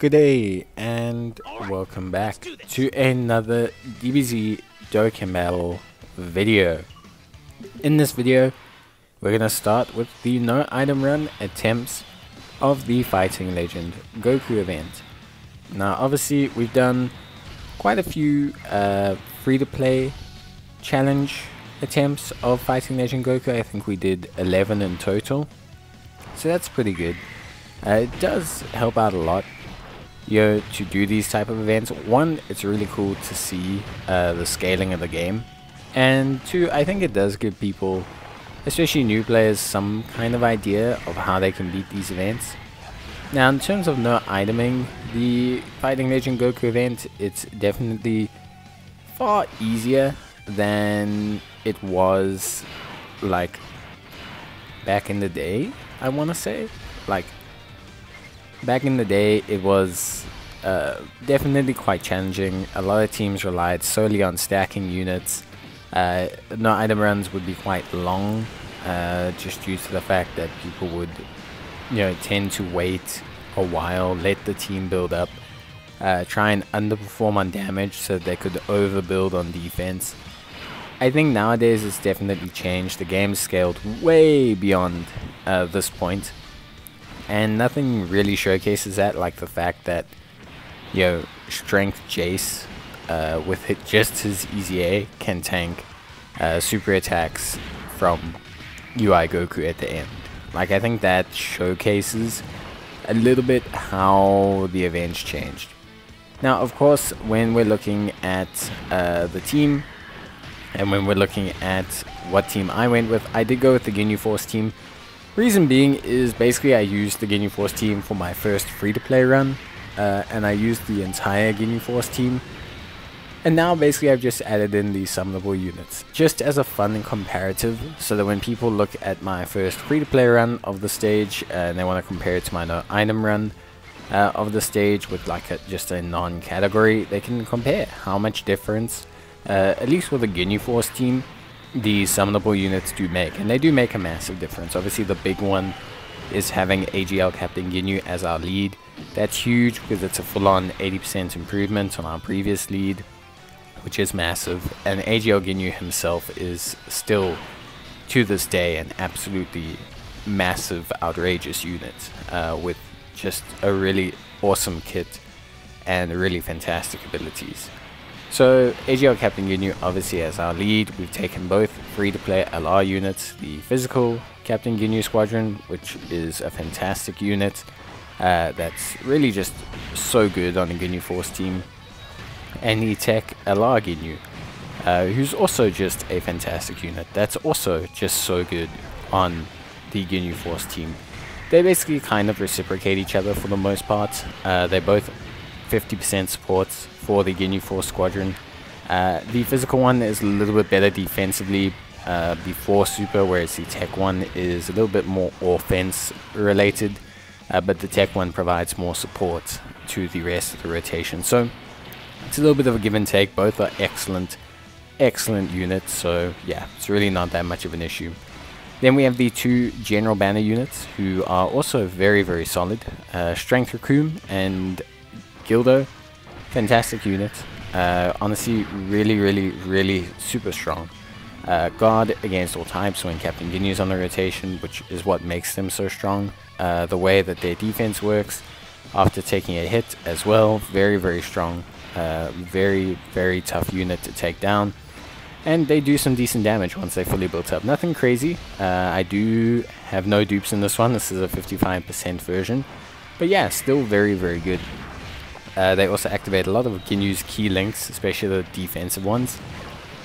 Good day and welcome back to another Dbz Dokkan Battle video. In this video, we're going to start with the no item run attempts of the Fighting Legend Goku event. Now obviously we've done quite a few free-to-play challenge attempts of Fighting Legend Goku. I think we did 11 in total, so that's pretty good. It does help out a lot to do these type of events. One, it's really cool to see the scaling of the game, and two, I think it does give people, especially new players, some kind of idea of how they can beat these events. Now in terms of no iteming the Fighting Legend Goku event, it's definitely far easier than it was like back in the day. I want to say, like, back in the day it was definitely quite challenging. A lot of teams relied solely on stacking units. No item runs would be quite long, just due to the fact that people would tend to wait a while, let the team build up, try and underperform on damage so they could overbuild on defense. I think nowadays it's definitely changed. The game's scaled way beyond this point, and nothing really showcases that like the fact that Strength Jace with just his easy A can tank super attacks from UI Goku at the end. Like, I think that showcases a little bit how the event's changed. Now of course, when we're looking at the team, and when we're looking at what team I went with, I did go with the Ginyu Force team. Reason being is basically I used the Ginyu Force team for my first free-to-play run, and I used the entire Ginyu Force team. And now basically I've just added in the summonable units, just as a fun comparative, so that when people look at my first free-to-play run of the stage, and they want to compare it to my no item run of the stage with like just a non-category, they can compare how much difference, at least with the Ginyu Force team, the summonable units do make. And they do make a massive difference. Obviously the big one is having AGL Captain Ginyu as our lead. That's huge because it's a full-on 80% improvement on our previous lead, which is massive. And AGL Ginyu himself is still, to this day, an absolutely massive, outrageous unit, with just a really awesome kit and really fantastic abilities. So AGL Captain Ginyu obviously as our lead. We've taken both free-to-play LR units, the physical Captain Ginyu Squadron, which is a fantastic unit that's really just so good on a Ginyu Force team, and the tech LR Ginyu, who's also just a fantastic unit that's also just so good on the Ginyu Force team. They basically kind of reciprocate each other for the most part. They're both 50% supports for the Ginyu Force Squadron. The physical one is a little bit better defensively before Super, whereas the tech one is a little bit more offense related, but the tech one provides more support to the rest of the rotation. So it's a little bit of a give and take. Both are excellent units, so yeah, it's really not that much of an issue. Then we have the two General Banner units, who are also very solid. Strength Raccoon and Gildo, fantastic units. Honestly, really super strong. Guard against all types when Captain Ginyu's on the rotation, which is what makes them so strong. The way that their defense works after taking a hit as well, very strong. Very tough unit to take down. And they do some decent damage once they're fully built up. Nothing crazy. I do have no dupes in this one. This is a 55% version. But yeah, still very good. They also activate a lot of Ginyu's key links, especially the defensive ones.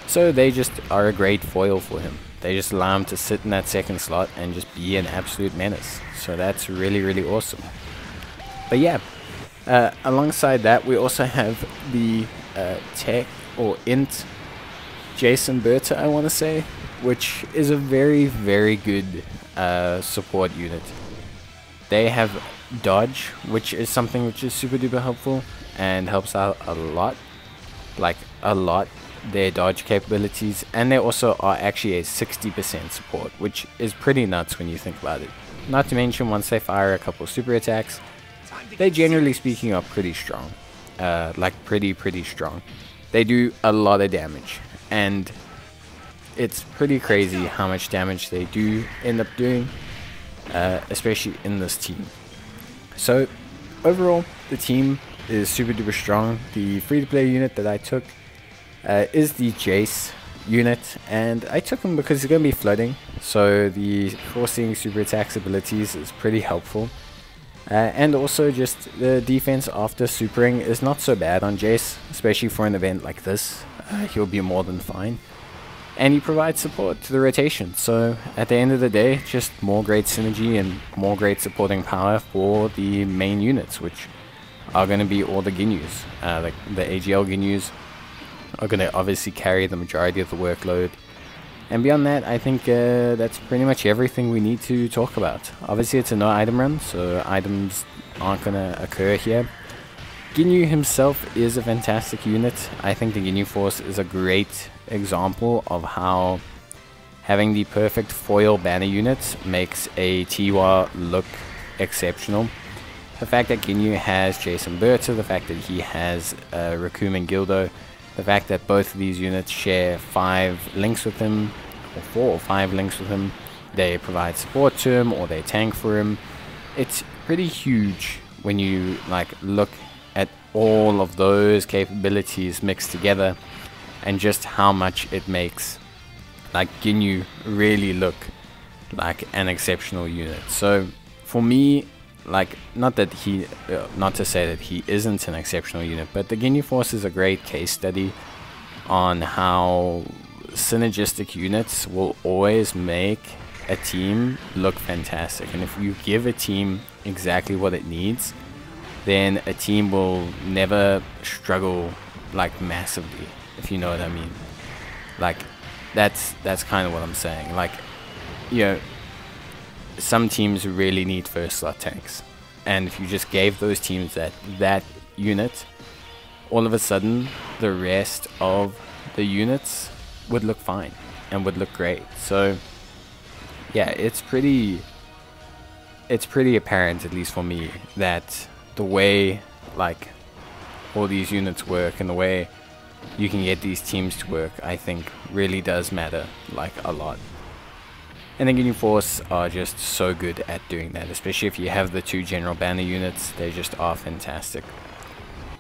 So they just are a great foil for him. They just allow him to sit in that second slot and just be an absolute menace. So that's really awesome. But yeah, alongside that we also have the tech or int Jason Berta, I want to say, which is a very good support unit. They have dodge, which is something which is super duper helpful and helps out a lot, like a lot, their dodge capabilities. And they also are actually a 60% support, which is pretty nuts when you think about it. Not to mention, once they fire a couple super attacks, they generally speaking are pretty strong. Like pretty strong. They do a lot of damage, and it's pretty crazy how much damage they do end up doing, especially in this team. So overall, the team is super duper strong. The free-to-play unit that I took is the Jace unit, and I took him because he's going to be floating, so the forcing super attacks abilities is pretty helpful. And also just the defense after supering is not so bad on Jace, especially for an event like this. He'll be more than fine. And he provides support to the rotation, so at the end of the day, just more great synergy and more great supporting power for the main units, which are going to be all the Ginyus. Like the AGL Ginyus are going to obviously carry the majority of the workload. And beyond that, I think that's pretty much everything we need to talk about. Obviously, it's a no item run, so items aren't going to occur here. Ginyu himself is a fantastic unit. I think the Ginyu Force is a great example of how having the perfect foil banner unit makes a Tiwa look exceptional. The fact that Ginyu has Jason Berta, the fact that he has Raccoon and Gildo, the fact that both of these units share 5 links with him, or 4 or 5 links with him, they provide support to him or they tank for him. It's pretty huge when you like look at all of those capabilities mixed together, and just how much it makes like Ginyu really look like an exceptional unit. So for me, like, not to say that he isn't an exceptional unit, but the Ginyu Force is a great case study on how synergistic units will always make a team look fantastic. And if you give a team exactly what it needs, then a team will never struggle like massively, if you know what I mean. Like, that's kind of what I'm saying. Like, you know, some teams really need first slot tanks, and if you just gave those teams that unit, all of a sudden the rest of the units would look fine and would look great. So yeah, it's pretty apparent, at least for me, that the way like all these units work and the way you can get these teams to work, I think really does matter like a lot. And the Ginyu Force are just so good at doing that, especially if you have the 2 general banner units. They just are fantastic.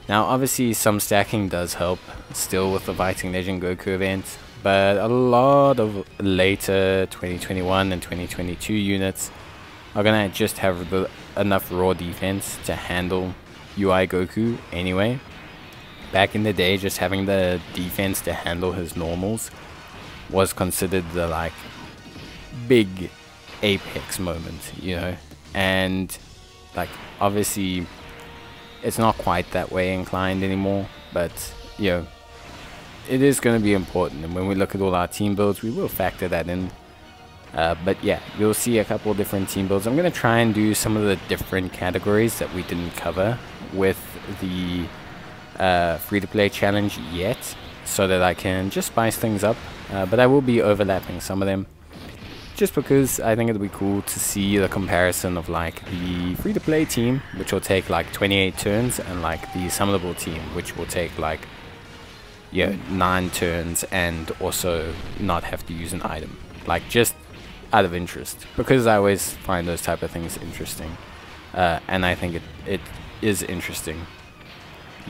Now obviously some stacking does help still with the Fighting Legend Goku event, but a lot of later 2021 and 2022 units are gonna just have enough raw defense to handle UI Goku anyway. Back in the day, just having the defense to handle his normals was considered the like big apex moment, you know. And like obviously it's not quite that way inclined anymore, but you know, it is going to be important, and when we look at all our team builds, we will factor that in. But yeah, you'll see a couple of different team builds. I'm going to try and do some of the different categories that we didn't cover with the free-to-play challenge yet, so that I can just spice things up. But I will be overlapping some of them, just because I think it'll be cool to see the comparison of like the free-to-play team, which will take like 28 turns, and like the summonable team, which will take like 9 turns and also not have to use an item. Like, just out of interest, because I always find those type of things interesting, and I think it is interesting,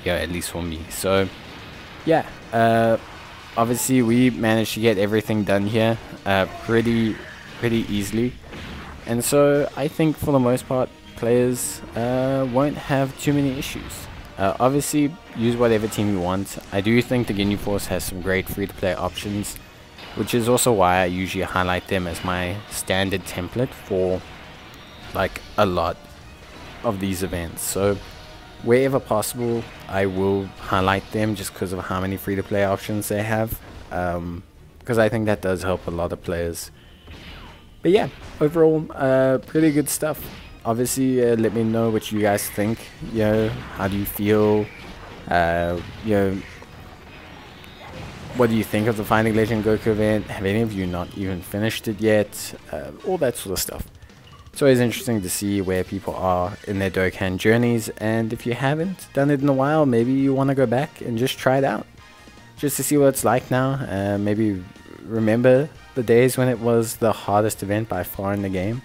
at least for me. So yeah, obviously we managed to get everything done here pretty easily, and so I think for the most part players won't have too many issues. Obviously use whatever team you want. I do think the Ginyu Force has some great free-to-play options, which is also why I usually highlight them as my standard template for like a lot of these events. So wherever possible I will highlight them, just because of how many free-to-play options they have, because I think that does help a lot of players. But yeah, overall pretty good stuff. Obviously let me know what you guys think. How do you feel? What do you think of the Fighting Legend Goku event? Have any of you not even finished it yet? All that sort of stuff. It's always interesting to see where people are in their Dokkan journeys, and if you haven't done it in a while, maybe you want to go back and just try it out. Just to see what it's like now, maybe remember the days when it was the hardest event by far in the game.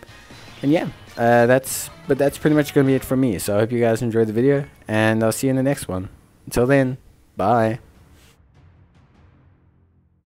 And yeah, that's pretty much going to be it from me. So I hope you guys enjoyed the video, and I'll see you in the next one. Until then, bye.